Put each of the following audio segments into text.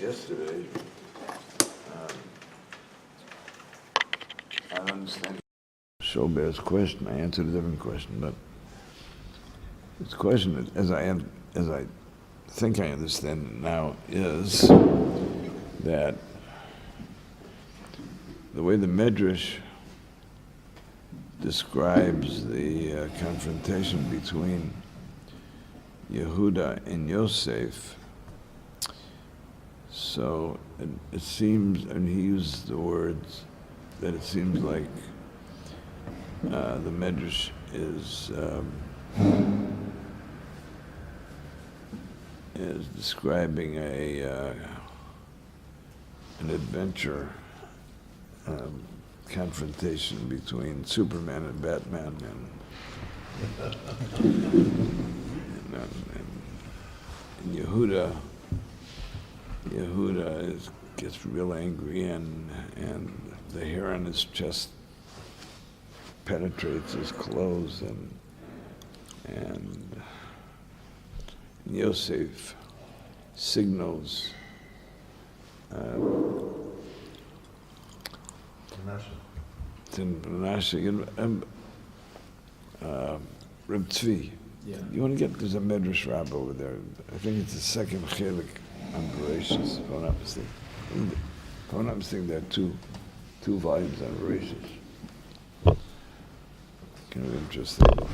Yesterday, I don't understand Schober's question. I answered a different question, but his question, as I think I understand it now, is that the way the Medrash describes the confrontation between Yehuda and Yosef. So it seems, and he used the words that it seems like the Medrash is describing an adventure confrontation between Superman and Batman, and Yehuda gets real angry, and the hair on his chest penetrates his clothes, and Yosef signals to Menashe, Reb Tzvi. Yeah. You want to get, there's a Medrash Rabbah over there. I think it's the second chelik on Bereshis, if I'm not mistaken. If I'm not mistaken, there are two volumes on Bereshis. Kind of interesting. The way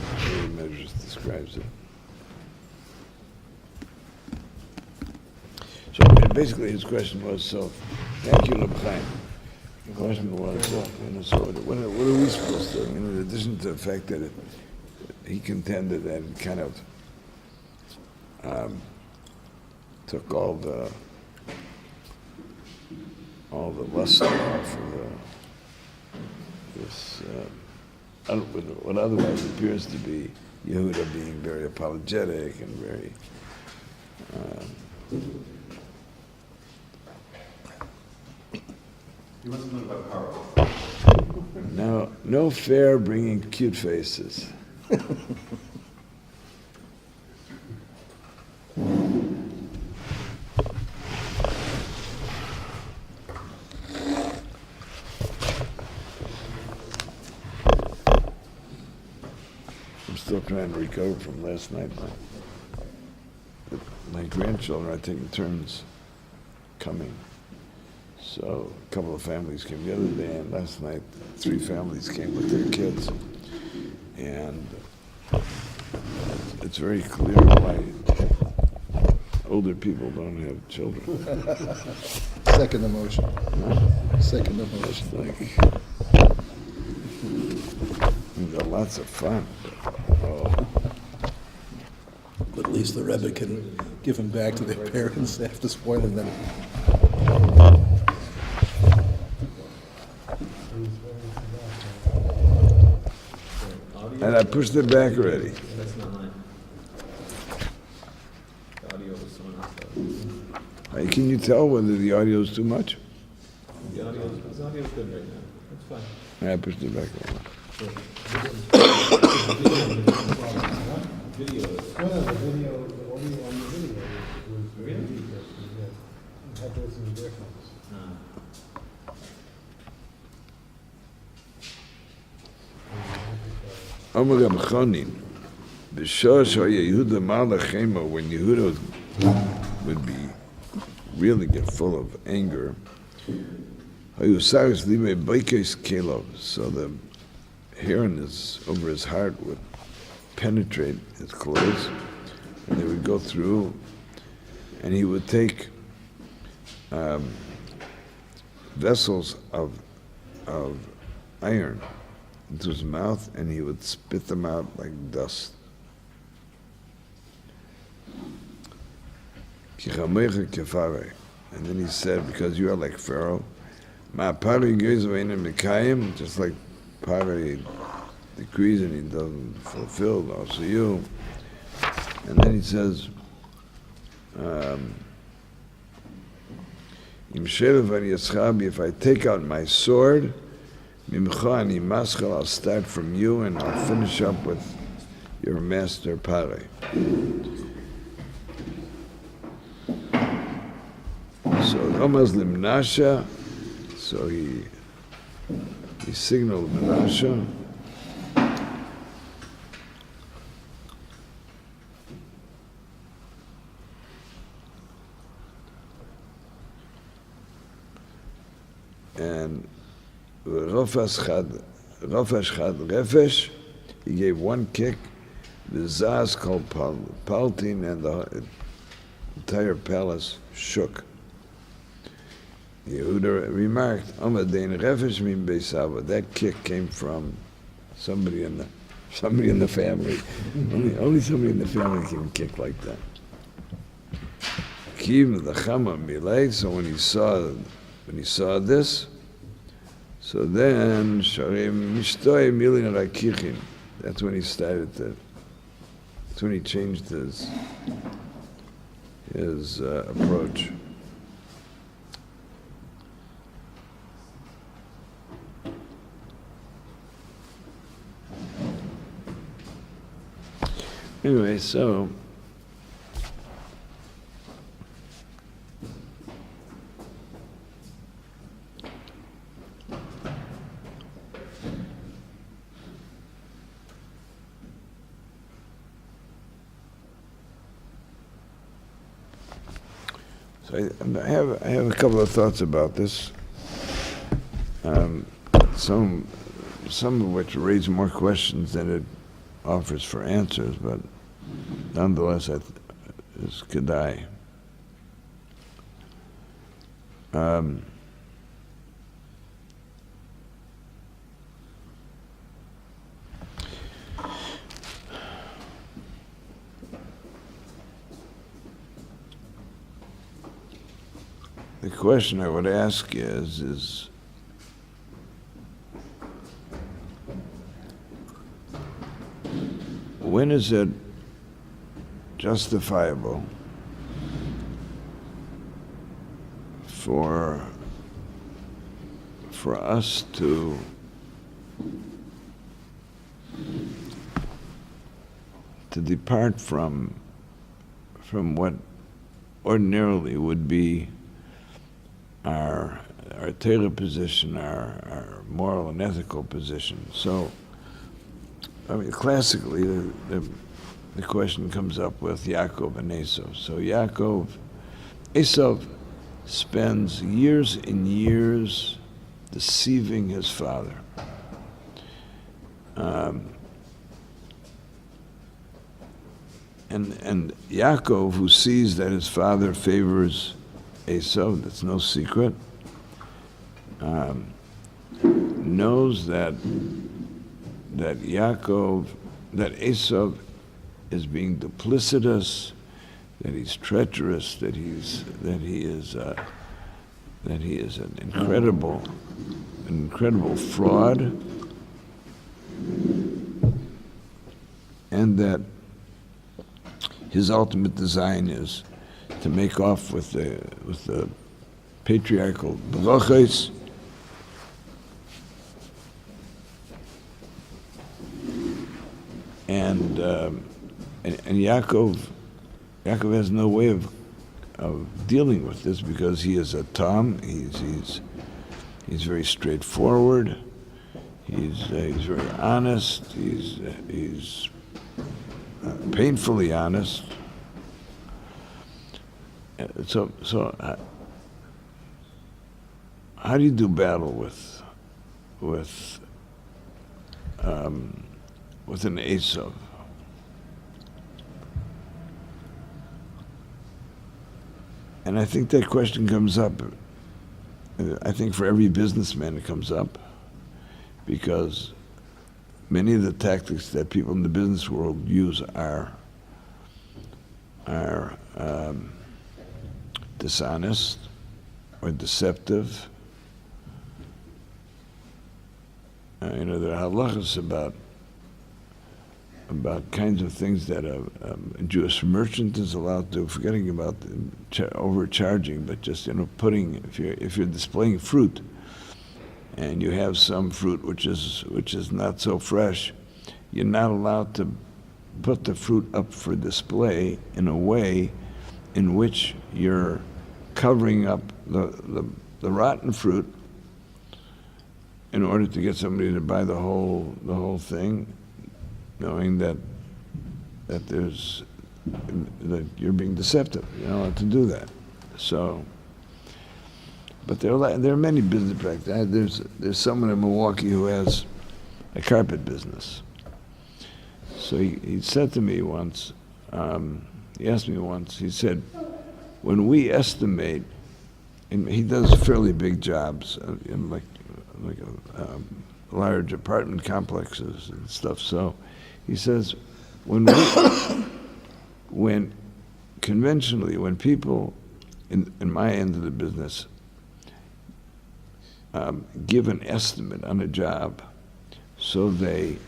the Medrash describes it. So basically, his question was, so, thank you, Reb Chaim. The question was, so what are we supposed to do? In addition to the fact that he contended and kind of took all the luster off of this, what otherwise appears to be Yehuda being very apologetic and very. He wants to know about power. Now, no fair bringing cute faces. I'm still trying to recover from last night. My grandchildren are taking turns coming. So a couple of families came the other day, and last night 3 families came with their kids. And it's very clear why older people don't have children. Second emotion. Second emotion. It's like, we've got lots of fun. But at least the Rebbe can give them back to their parents after spoiling them. And I pushed it back already. That's not mine. The audio was someone else. Hey, can you tell whether the audio is too much? The audio's good right now. That's fine. I pushed it back a little. Video is. No, the video, the audio on the video was Really? different, yeah. You have to listen to the difference. Omer Reb Chonin, b'shor shoya Yehuda mar lechema, when Yehuda would be really get full of anger, hayusaris libe boikes kelov, so the hair over his heart would penetrate his clothes, and they would go through, and he would take vessels of iron into his mouth, and he would spit them out like dust. And then he said, because you are like Pharaoh, just like Pari decrees and he doesn't fulfill, also you. And then he says, If I take out my sword, I'll start from you and I'll finish up with your master Pare. So Ramaz Limnasha, so he signaled Menashe. And Rafash Chad Refesh, he gave one kick, the Zaz called Paltin, and the entire palace shook. Yehuda remarked, Amadein Refesh min Beisava. That kick came from somebody in the family. only somebody in the family can kick like that. Kim the Chama Milay. So when he saw this, so then Sharim Mishtoy Milin Rakichin. That's when he started to. That's when he changed his approach. Anyway, so I have a couple of thoughts about this. Some of which raise more questions than it offers for answers, but nonetheless, it's Kedai. The question I would ask is when is it justifiable for us to depart from what ordinarily would be our Torah position, our moral and ethical position. So, I mean, classically, the question comes up with Yaakov and Esav. So Esav spends years and years deceiving his father. And Yaakov, who sees that his father favors Esav, that's no secret, knows that Esav is being duplicitous, that he's treacherous, that he is an incredible fraud, and that his ultimate design is to make off with the patriarchal brachos, and Yaakov has no way of dealing with this because he is a Tom. He's very straightforward. He's very honest. He's painfully honest. So how do you do battle with an Esav? And I think that question comes up. I think for every businessman it comes up, because many of the tactics that people in the business world use are dishonest or deceptive. There are halachas about about kinds of things that a Jewish merchant is allowed to do, forgetting about overcharging, but just putting, if you're displaying fruit, and you have some fruit which is not so fresh, you're not allowed to put the fruit up for display in a way in which you're covering up the rotten fruit in order to get somebody to buy the whole thing, knowing that you're being deceptive. You're not allowed to do that. So, but there are many business practices. There's someone in Milwaukee who has a carpet business. So he said to me once, he asked me once, he said, when we estimate, and he does fairly big jobs in like large apartment complexes and stuff. So he says, when conventionally, when people in my end of the business give an estimate on a job, so they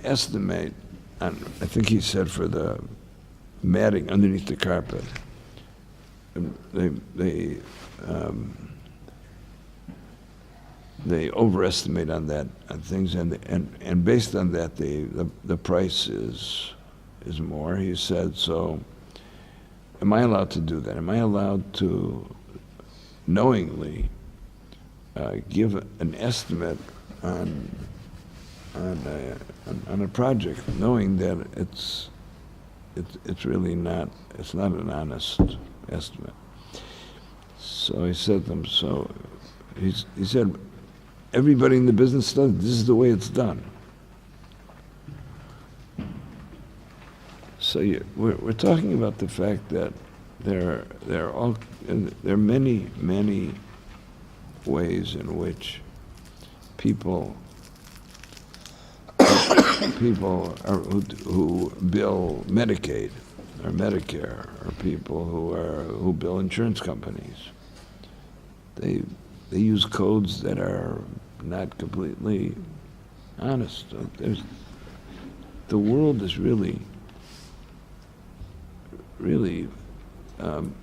estimate on, I think he said for the matting underneath the carpet, they overestimate on that, on things, and based on that, the price is more. He said, so am I allowed to do that? Am I allowed to knowingly give an estimate on a project, knowing that it's really not, it's not an honest estimate? So I said to him, so he said, everybody in the business does, this is the way it's done. So we're talking about the fact that there are many ways in which people who bill Medicaid or Medicare, or people who bill insurance companies. They use codes that are not completely honest. The world is really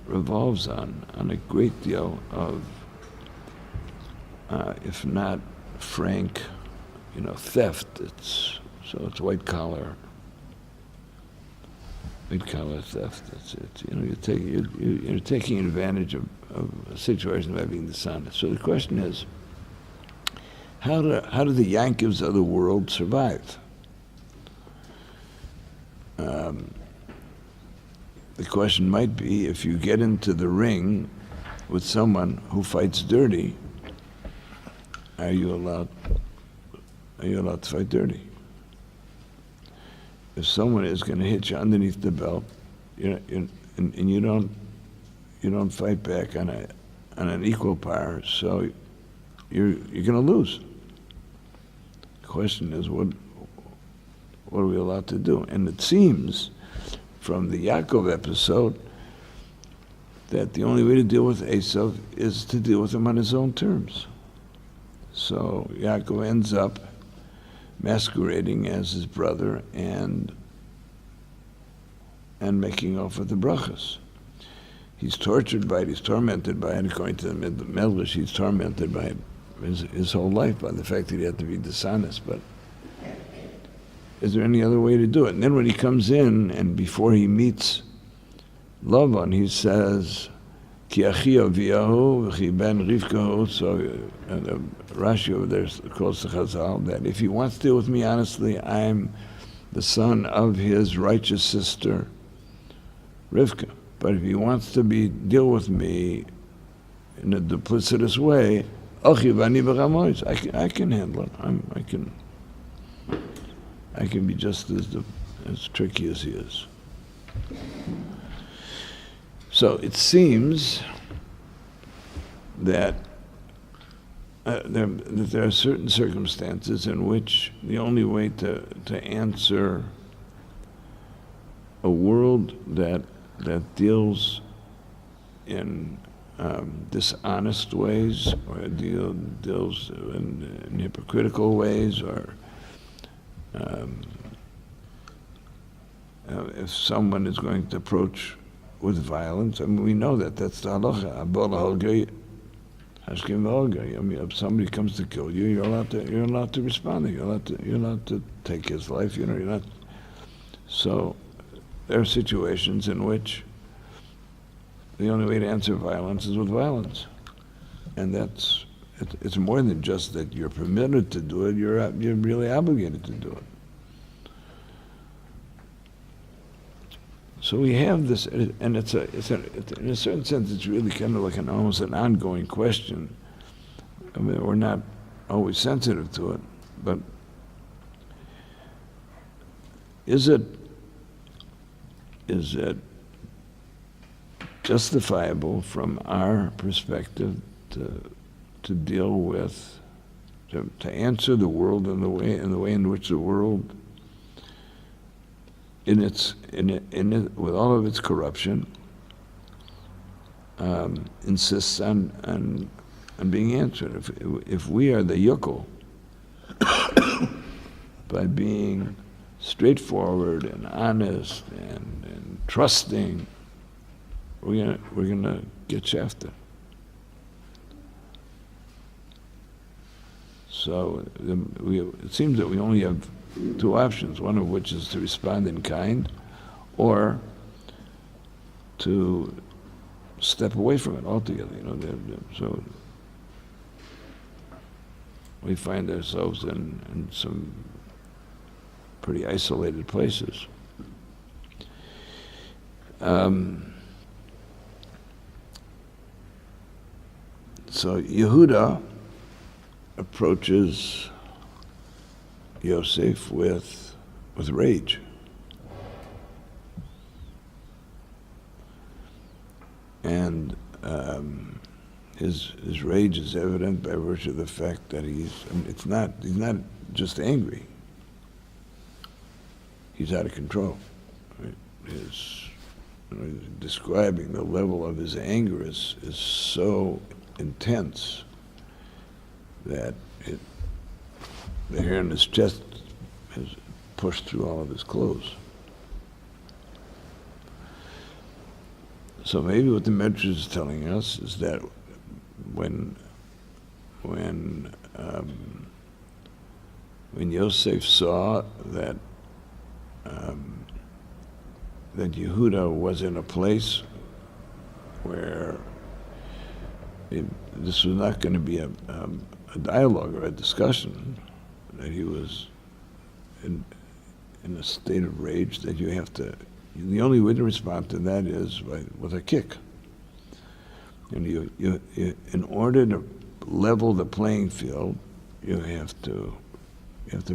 revolves on a great deal of, if not frank, theft. It's white collar theft. You're taking advantage of a situation by being dishonest. So the question is, how do the Yankovs of the world survive? The question might be, if you get into the ring with someone who fights dirty, are you allowed to fight dirty? If someone is going to hit you underneath the belt, and you don't fight back on an equal par, so you're going to lose. The question is, what are we allowed to do? And it seems from the Yaakov episode that the only way to deal with Esav is to deal with him on his own terms. So Yaakov ends up masquerading as his brother and making off with the brachas. He's tortured by it, he's tormented by it. According to the Medrash, he's tormented by it his whole life, by the fact that he had to be dishonest. But is there any other way to do it? And then when he comes in, and before he meets Lavan, he says, Ki achi aviyahu v'chi ben Rivkahu. So Rashi over there calls the Chazal that if he wants to deal with me honestly, I'm the son of his righteous sister Rivka. But if he wants to deal with me in a duplicitous way, achi v'ani b'chamois, I can handle it. I can be just as tricky as he is. So it seems that there are certain circumstances in which the only way to answer a world that deals in dishonest ways, or deals in hypocritical ways, or if someone is going to approach with violence, I mean, we know that that's the halacha. Abol halgei, hashkim v'halgei. I mean, if somebody comes to kill you, you're allowed to respond. You're allowed to take his life. You're not. So there are situations in which the only way to answer violence is with violence, and it's more than just that you're permitted to do it. You're really obligated to do it. So we have this, and it's in a certain sense, it's really kind of like almost an ongoing question. I mean, we're not always sensitive to it, but is it justifiable from our perspective to deal with, to answer the world in the way in which the world, with all of its corruption, insists on being answered. If we are the yukel by being straightforward and honest and trusting, we're gonna get shafted. So it seems that we only have two options, one of which is to respond in kind, or to step away from it altogether. So we find ourselves in some pretty isolated places. So Yehuda approaches Yosef with rage. And his rage is evident by virtue of the fact that he's not just angry. He's out of control. Right? Describing the level of his anger is so intense that the hair in his chest has pushed through all of his clothes. So maybe what the Medrash is telling us is that when Yosef saw that Yehuda was in a place where this was not going to be a dialogue or a discussion, that he was in a state of rage, that you have to, the only way to respond to that is with a kick. And you in order to level the playing field, you have to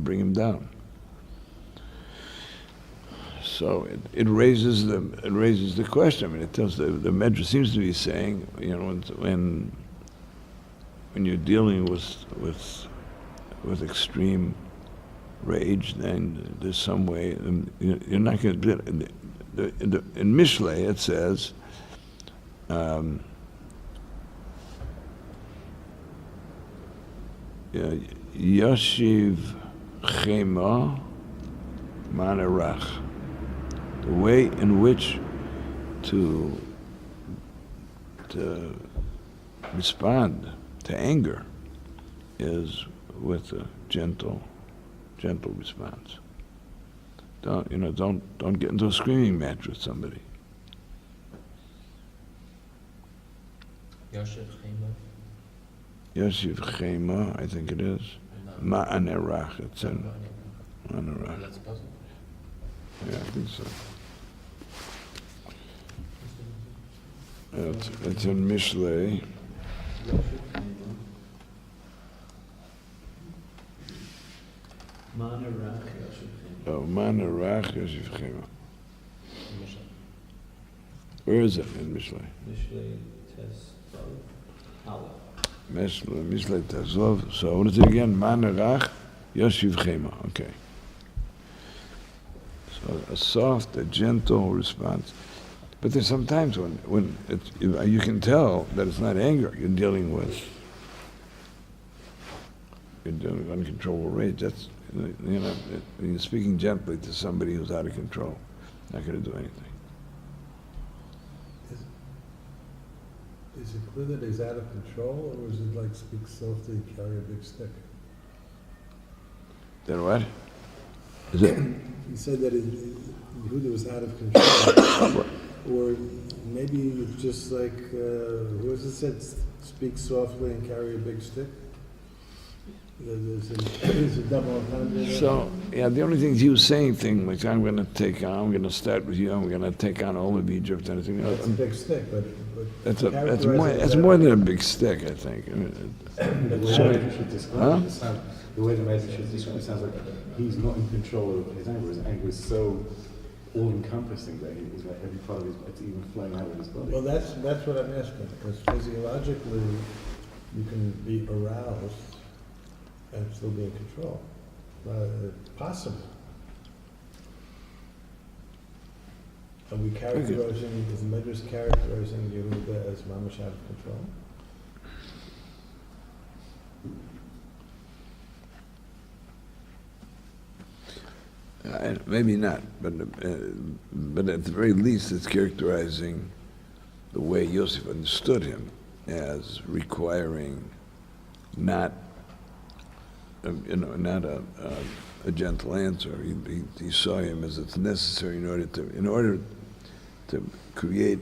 bring him down. So it raises the question. I mean, it tells the Medrash seems to be saying, when you're dealing with extreme rage, then there's some way you're not going to. In Mishlei it says, Yoshiv Chema Manarach. The way in which to respond to anger is with a gentle response. Don't get into a screaming match with somebody. Yoshiv Chema, I think it is. Ma'anerach, it's in Ma'anerach. That's possible. Yeah, I think so. It's in Mishlei. Oh, Manarach Yoshiv Chema. Where is it in Mishlei? Mishlei Tezvav Aleph. Mishlei Tezvav. So what is it again? Manarach Yoshiv Chema. Okay. So a soft, a gentle response. But there's sometimes when you can tell that it's not anger you're dealing with. You're dealing with uncontrollable rage. That's, you're speaking gently to somebody who's out of control. Not going to do anything. Is it clear that he's out of control, or is it like speak softly, carry a big stick? Then what? Is it? He said that Yehuda was out of control, or maybe it's just like, who was it said, speak softly and carry a big stick? There's a double entendre there. So, yeah, the only things he was saying like I'm going to start with you, I'm going to take on all of Egypt and everything. That's a big stick, but That's more than a big stick, I think. I mean, The way Sorry. the Medrash describe Huh? it, the way the Medrash describe it sounds like he's not in control of his anger. His anger is so all-encompassing that he's like every part of his, it's even flowing out of his body. Well, that's what I'm asking, because physiologically, you can be aroused and still be in control. Possible. Are we characterizing, is the Medrash characterizing Yehuda as mamash out of control? Maybe not, but at the very least, it's characterizing the way Yosef understood him as requiring not, not a gentle answer. He saw him as it's necessary in order to create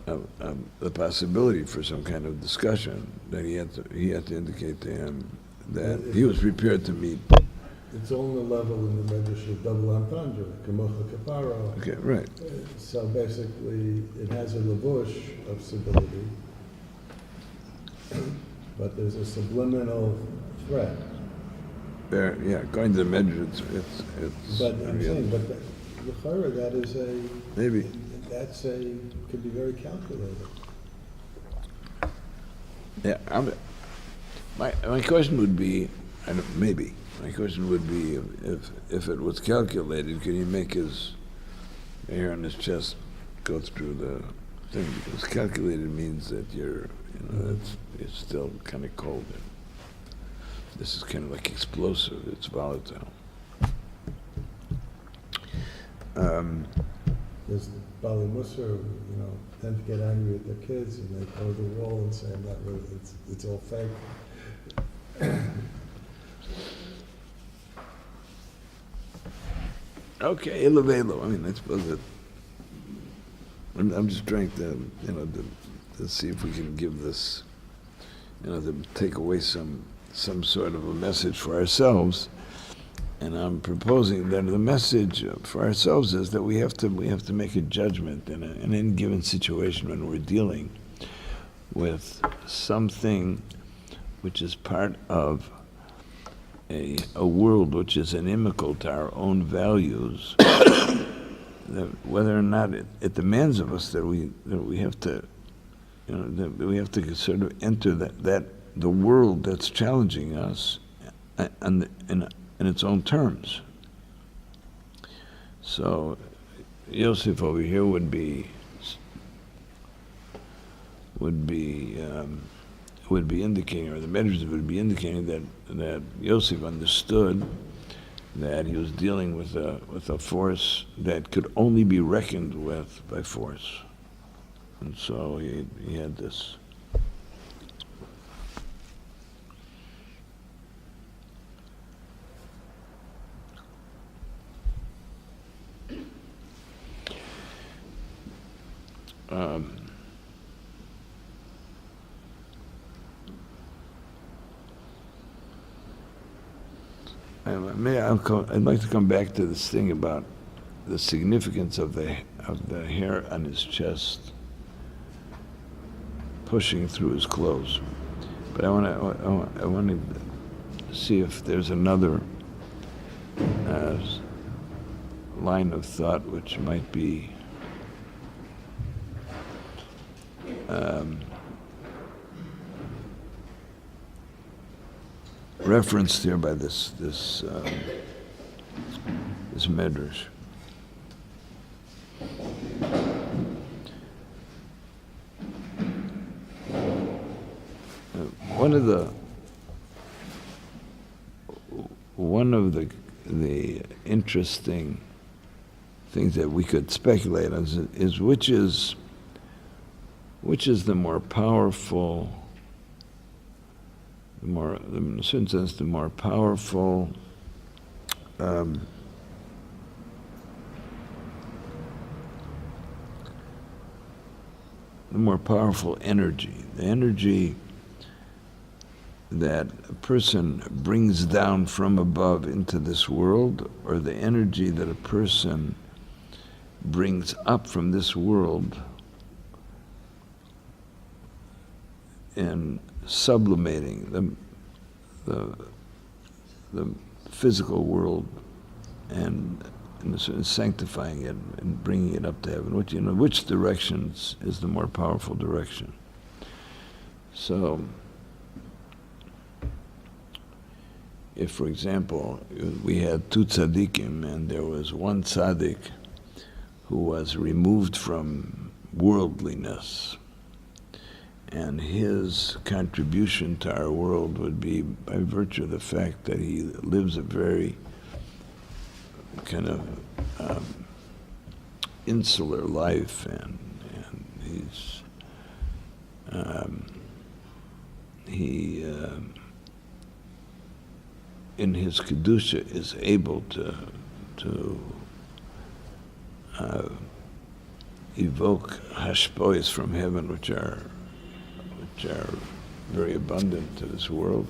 the possibility for some kind of discussion. That he had to indicate to him that he was prepared to meet. It's on the level in the Medrash of double entendre, kamocha kaparo. Okay, right. So basically, it has a lavush of civility, but there's a subliminal threat. There, yeah, going to the Medrash, it's. But I'm saying, but the chayra, that is Maybe. could be very calculated. Yeah, my question would be, maybe, my question would be if it was calculated, could he make his hair on his chest go through the thing? Because calculated means that it's still kind of cold. This is kind of like explosive, it's volatile. There's the Bali Musar, tend to get angry at their kids, and they go to the wall and say that it's all fake. Okay, Ilavelo. I mean, I suppose that. I'm just trying to, to see if we can give this, to take away some sort of a message for ourselves. And I'm proposing that the message for ourselves is that we have to make a judgment in any given situation when we're dealing with something which is part of a world which is inimical to our own values, that whether or not it demands of us that we have to, that we have to sort of enter that the world that's challenging us, in its own terms. So, Yosef over here would be indicating, or the Medrash would be indicating that Yosef understood that he was dealing with a force that could only be reckoned with by force, and so he had this. I'd like to come back to this thing about the significance of the hair on his chest pushing through his clothes, but I want to see if there's another line of thought which might be referenced here by this medrash. One of the interesting things that we could speculate on is which is the more powerful, in a certain sense, the more powerful energy, the energy that a person brings down from above into this world, or the energy that a person brings up from this world in sublimating the physical world and in a sense sanctifying it and bringing it up to heaven. Which direction is the more powerful direction? So, if, for example, we had two tzaddikim and there was one tzaddik who was removed from worldliness, and his contribution to our world would be by virtue of the fact that he lives a very kind of insular life, and he's in his kedusha is able to evoke hashpois from heaven, which are very abundant to this world.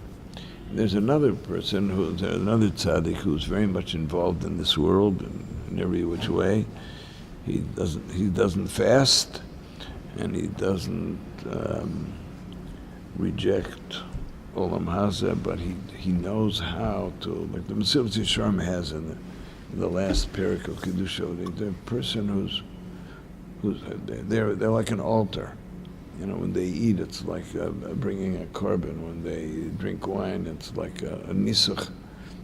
There's another person another tzaddik who's very much involved in this world in every which way. He doesn't fast, and he doesn't reject Olam Hazeh, but he knows how to, like the Mesilas Yesharim has in the last parak of Kedusha, the person who's they're like an altar. When they eat, it's like bringing a korban. When they drink wine, it's like a nisuch,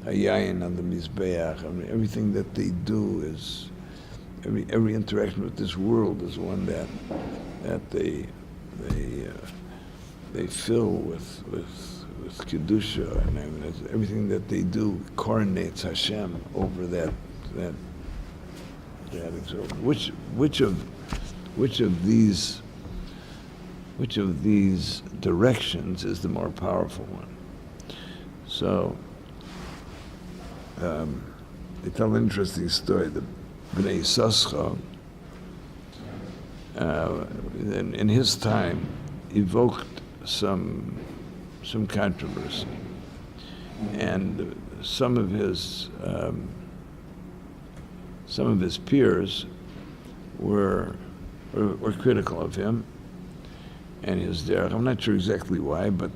a yayin on the mizbeach. Everything that they do is, every interaction with this world is one that they fill with kedusha, and everything that they do coronates Hashem over that exaltation. Which of these directions is the more powerful one? So, they tell an interesting story. The Bnei Yissaschar, in his time, evoked some controversy, and some of his peers were critical of him and his derech. I'm not sure exactly why, but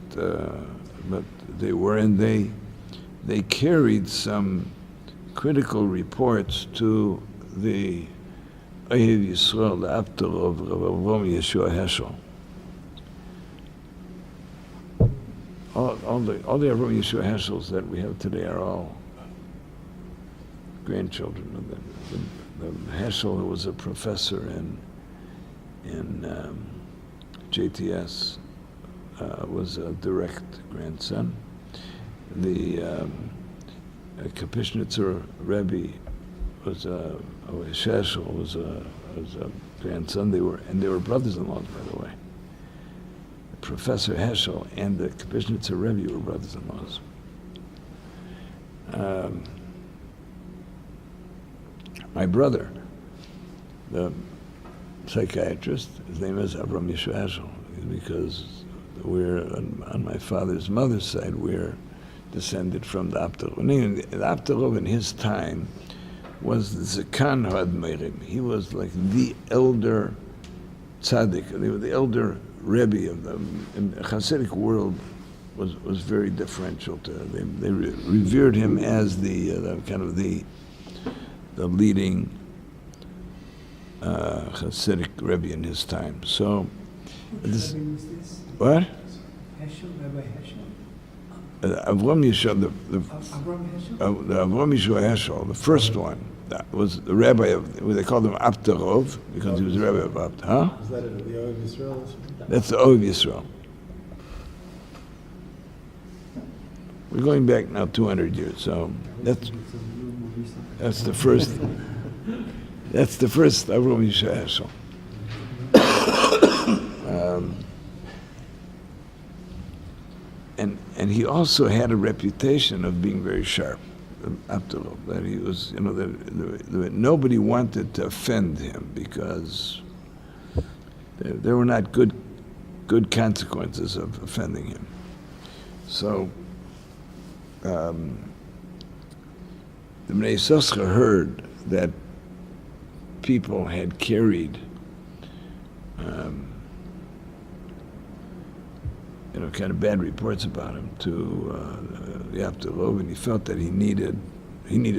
they were, and they carried some critical reports to the Ohev Yisrael, the Abter of Rabbi Yeshua Heschel. All the Rabbi Yeshua Heschels that we have today are all grandchildren of the Heschel, who was a professor in JTS, was a direct grandson. The Kapushnitzer Rebbe was Heschel was a grandson. They were brothers-in-law, by the way. Professor Heschel and the Kapushnitzer Rebbe were brothers-in-laws. My brother, the psychiatrist, his name is Rabbi Michel, because we're on my father's mother's side, we're descended from the Abter. The Abter in his time was the Zakan HaAdmeirim. He was like the elder tzaddik, the elder Rebbe of them. In the Hasidic world was very differential to them. They revered him as the leading Hasidic Rebbe in his time. So, this, what? Heschel, Rabbi Heschel. Avram Yeshua, the Avram Yeshua Heschel, the first one, that was the rabbi of, they called him Abterov, because he was the rabbi of Abter. Huh? Is that the Ohev Yisrael? That's the Ohev Yisrael. We're going back now 200 years, so that's the first That's the first Rabbi Michel. And he also had a reputation of being very sharp, Abdullah. That he was, that nobody wanted to offend him because there were not good consequences of offending him. So the Bnei Yissaschar heard that people had carried kind of bad reports about him to the Abdullah, and he felt that he needed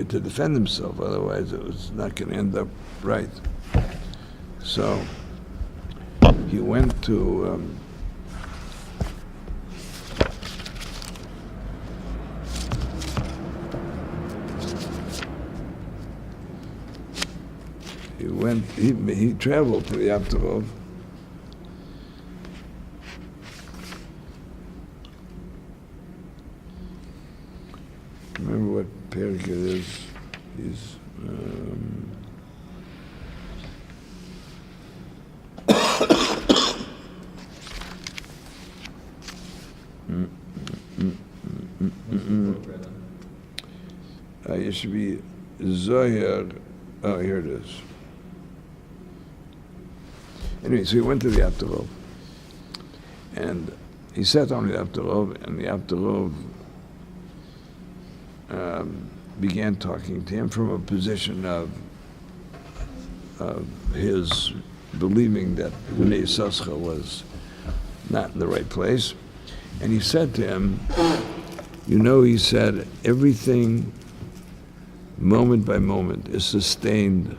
to defend himself, otherwise it was not going to end up right. So he went to he traveled to the Abdullah. Remember what perik it is? He's it should be Zohar. Oh, here it is. Anyway, so he went to the Abdullah, and he sat on the Abdullah, and the Abdullah began talking to him from a position of his believing that Bnei Yissaschar was not in the right place. And he said to him, he said, everything moment by moment is sustained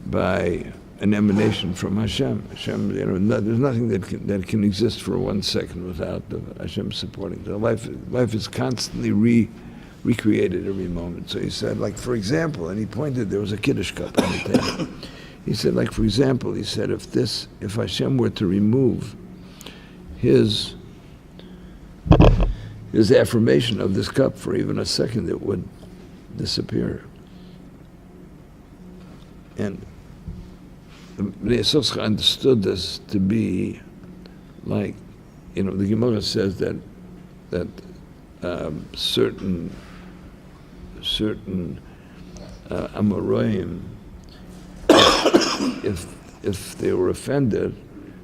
by an emanation from Hashem. Hashem, there's nothing that can exist for 1 second without Hashem supporting it. Life is constantly recreated every moment. So he said, like, for example, and he pointed, there was a Kiddush cup on the table. He said, like, for example, he said, if Hashem were to remove his affirmation of this cup for even a second, it would disappear. And the Bnei Yissaschar understood this to be like, the Gemara says that certain Amoraim, if they were offended,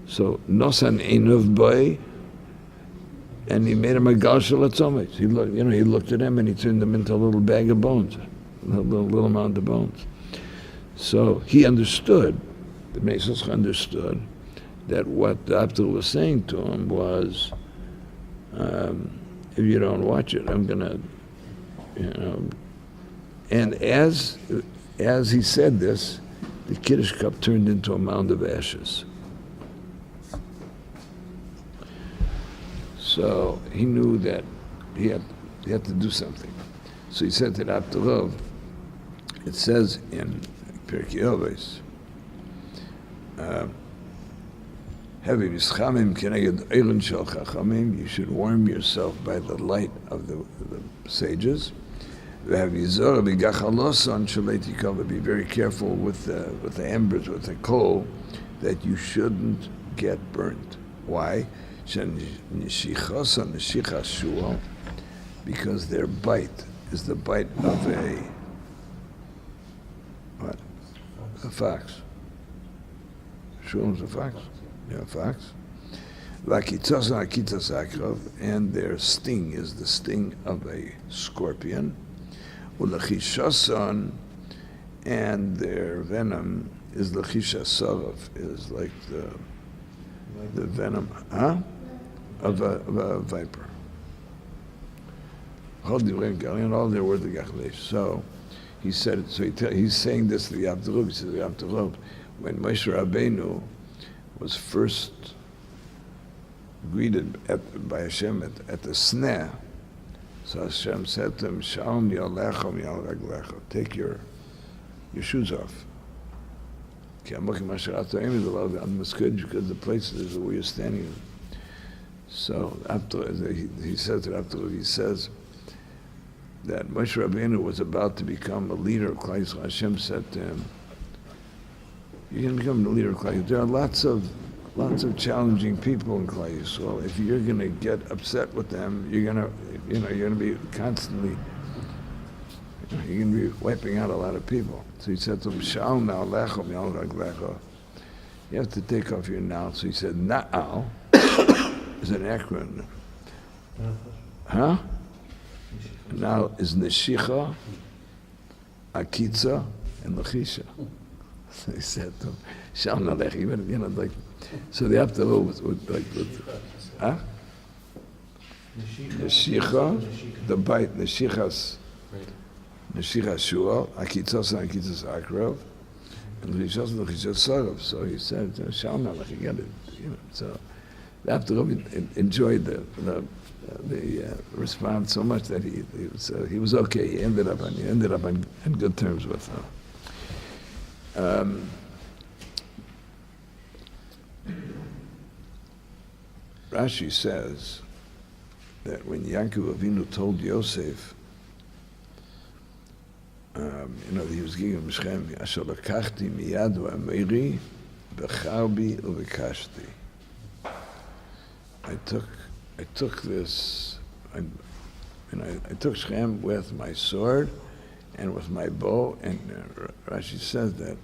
so Nosan Einov Boy, and he made him a gal shel atzomos. He looked at him and he turned them into a little bag of bones, a little amount of bones. So he understood, the Bnei Yissaschar understood, that what the Abdul was saying to him was, if you don't watch it, I'm gonna, And as he said this, the Kiddush cup turned into a mound of ashes. So he knew that he had to do something. So he said to the Abdullah, it says in Pirkei Avos, you should warm yourself by the light of the sages. Be very careful with the embers, with the coal, that you shouldn't get burnt. Why? Because their bite is the bite of a fox. Shul's a fox. Yeah, a fox. And their sting is the sting of a scorpion. And their venom is l'chisha saraf, is like the venom, of a viper. All their words of Gachlesh. So he said it. So he's saying this to the Abdullah. He says, the Abdullah, when Moshe Rabbeinu was first greeted by Hashem at the sneh, so Hashem said to him, Shalom yalecha miyal raglecha, take your shoes off. Because the places where you're standing. So after he says it after he says that Moshe Rabbeinu was about to become a leader of Klal Yisrael. Hashem said to him, you're going to become the leader of Klal Yisrael. There are lots of challenging people in Klal Yisrael. If you're going to get upset with them, you're going to be constantly, you're going to be wiping out a lot of people. So he said to him, Sha'al na'alecha mi'al raglecha. You have to take off your na'al. So he said, na'al is an acronym. Huh? Na'al is neshicha, akitza, and lechisha. So he said to him, Sha'al na'alecha. Like, so they have to go with huh? Neshicha, the bite, neshichas. Neshichas Shiur, Akitzos and Akitzos Akrov, and Lechishos and Lechishos Sarov. So he said, Shalom, you get it. So they have to enjoyed the response so much that he was okay. He ended up on good terms with them. Rashi says that when Yaakov Avinu told Yosef, he was giving him Shem, Asher lakachti miyad v'ameri b'charbi u'v'kashti. I took this, I took Shem with my sword and with my bow, and Rashi says that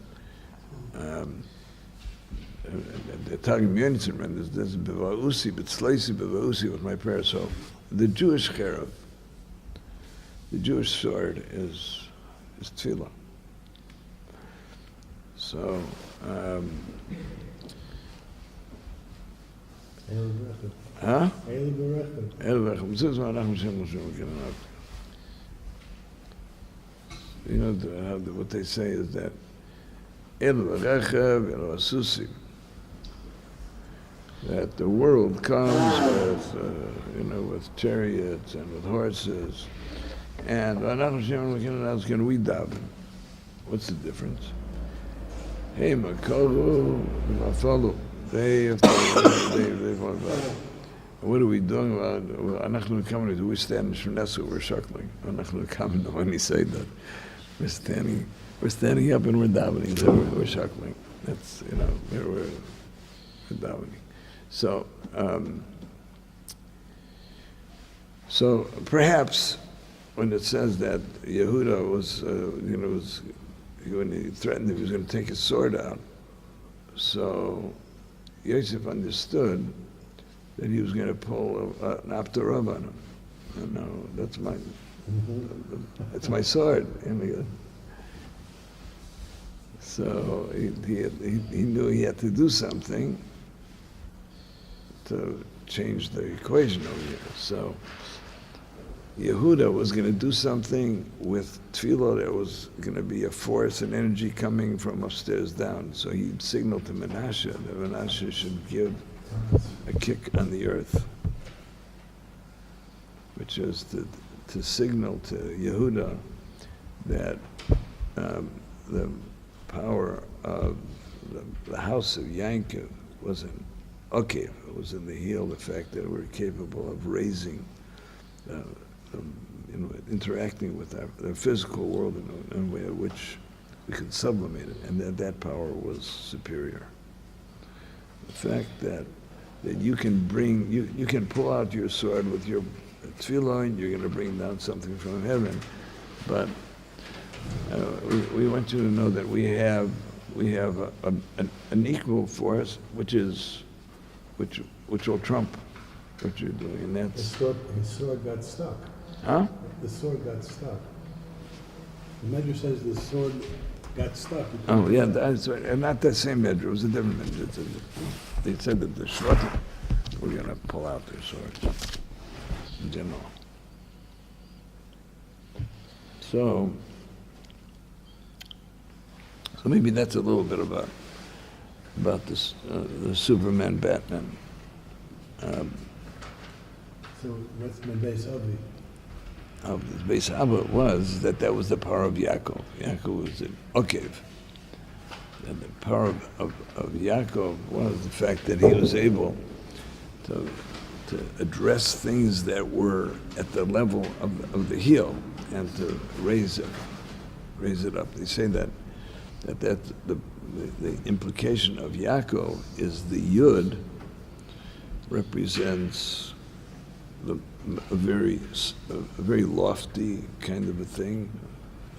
the Targum Yonison renders this b'va'usi, b'tzleisi b'va'usi with my prayer. So the Jewish cherub, the Jewish sword is tefillah. So, huh? What they say is that that the world comes with chariots and with horses. And can we daven? What's the difference? Hey, Makoru, Mafalu. They what are we doing about? We're standing from Nesu, we're shuckling. When he said that, we're standing up and we're davening, so we're shuckling. That's we're davening. So perhaps when it says that Yehuda was, when he threatened he was going to take his sword out, so Yosef understood that he was going to pull an after on him. No, that's my sword. So he knew he had to do something to change the equation over here. So Yehuda was going to do something with tefillah. There was going to be a force and energy coming from upstairs down. So he signaled to Menashe that Menashe should give a kick on the earth, which is to signal to Yehuda that the power of the house of Yankov wasn't okay. It was in the heel, the fact that we're capable of raising, interacting with the physical world in a way in which we could sublimate it, and that power was superior. The fact that you can bring, you can pull out your sword with your tefillah, and you're going to bring down something from heaven, but we want you to know that we have an equal force, which will trump what you're doing, and that's his sword got stuck. huh? The sword got stuck. The Medrash says the sword got stuck. Oh yeah, that's right. And not that same Medrash. It was a different Medrash. They said that the Shvatim were going to pull out their swords in general. So maybe that's a little bit about this the Superman Batman. So what's the base of it? Of the base Abba was that was the power of Yaakov. Yaakov was an Okev. And the power of Yaakov was the fact that he was able to address things that were at the level of the heel and to raise it up. They say that the implication of Yaakov is the Yud represents a very lofty kind of a thing.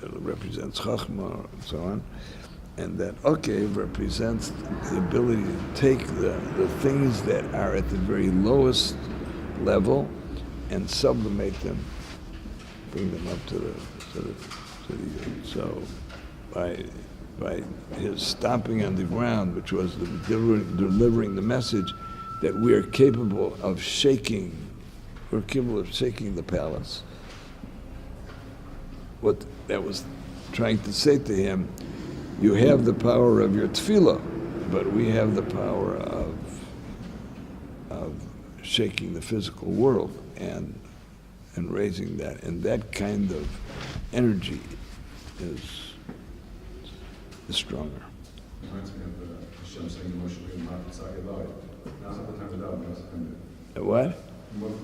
It represents Chachma and so on. And that Okev represents the ability to take the things that are at the very lowest level and sublimate them, bring them up to the Yud. So by his stomping on the ground, which was delivering the message that we are capable of shaking, we're capable of shaking the palace. What that was trying to say to him, you have the power of your tefillah, but we have the power of shaking the physical world and raising that. And that kind of energy is stronger. Reminds me of Hashem saying to Moshe Rabbeinu, now's not the time to die, now's the time to... What?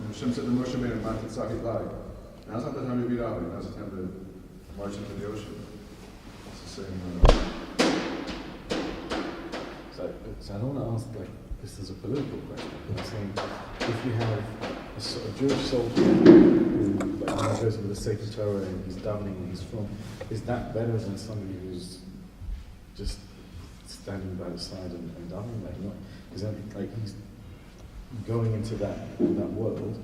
Hashem said to Moshe Rabbeinu, now's not the time to be davening, now's the time to march into the ocean. It's the same... So I don't want to ask like this is a political question. I'm saying if you have a Jewish soldier who like goes with a Sefer Torah and he's davening and he's from, is that better than somebody who's just standing by the side and davening? Like not, is that like he's going into that world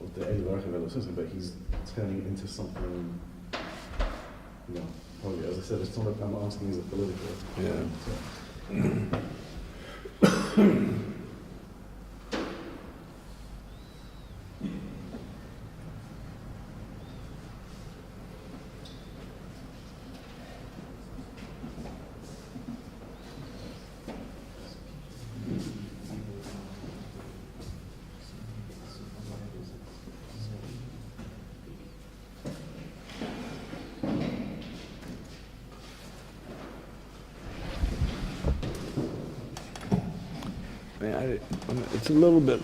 of the Eli system, but he's turning it into something. Probably, as I said, it's not like I'm asking as a political. Yeah. It's a little bit,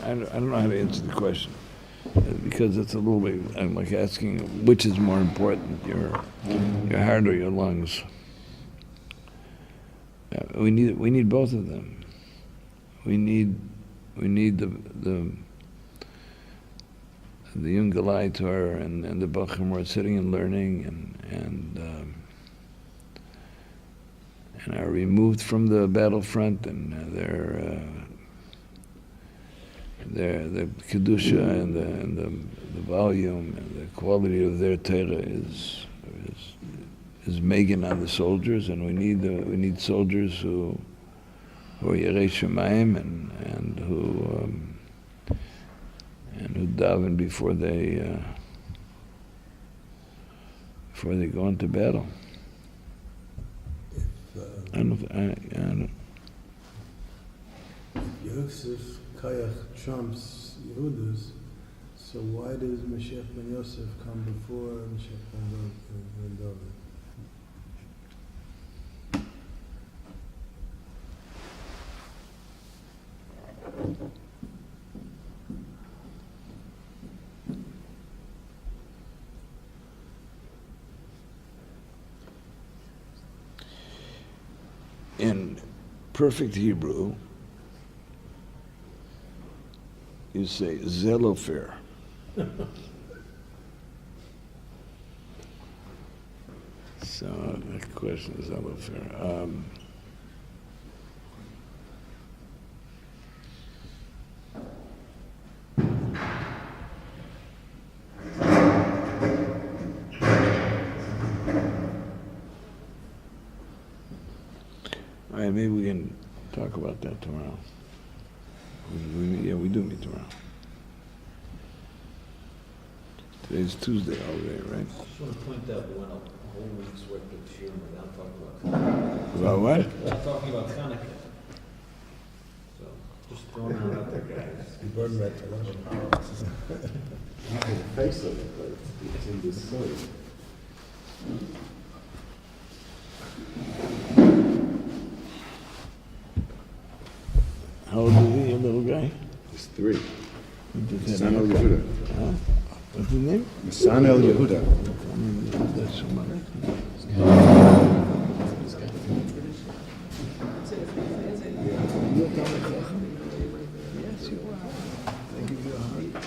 I don't know how to answer the question, because it's a little bit, I'm like asking which is more important, your heart or your lungs. We need both of them. We need the young Galai Torah and the Bachim who are sitting and learning and are removed from the battlefront, and the kedusha and the volume and the quality of their Torah is megan on the soldiers, and we need soldiers who are Yerei Shemayim and who daven before they go into battle. I don't. Yosef Kayach trumps Yehuda's, so why does Mashiach ben Yosef come before Mashiach ben David? In perfect Hebrew, you say Zelofer. So the question is Zelofer. All right, maybe we can talk about that tomorrow. We do meet tomorrow. Today's Tuesday all day, right? I just want to point out we went a whole week's worth of Shiur without talking about Hanukkah. About what? Without talking about Hanukkah. So, just throwing it out there, guys. You burn that to Not the face of it, but it's in this soil. How old is he, your little guy? It's 3. He just had Son a- of Yehuda. Huh? What's his name? Son of Yehuda. That's some other. You're Talmid Chacham? Yes, you are. I give you a hug.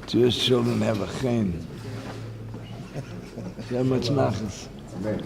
Jewish children have a chen. So much nachas. Amen.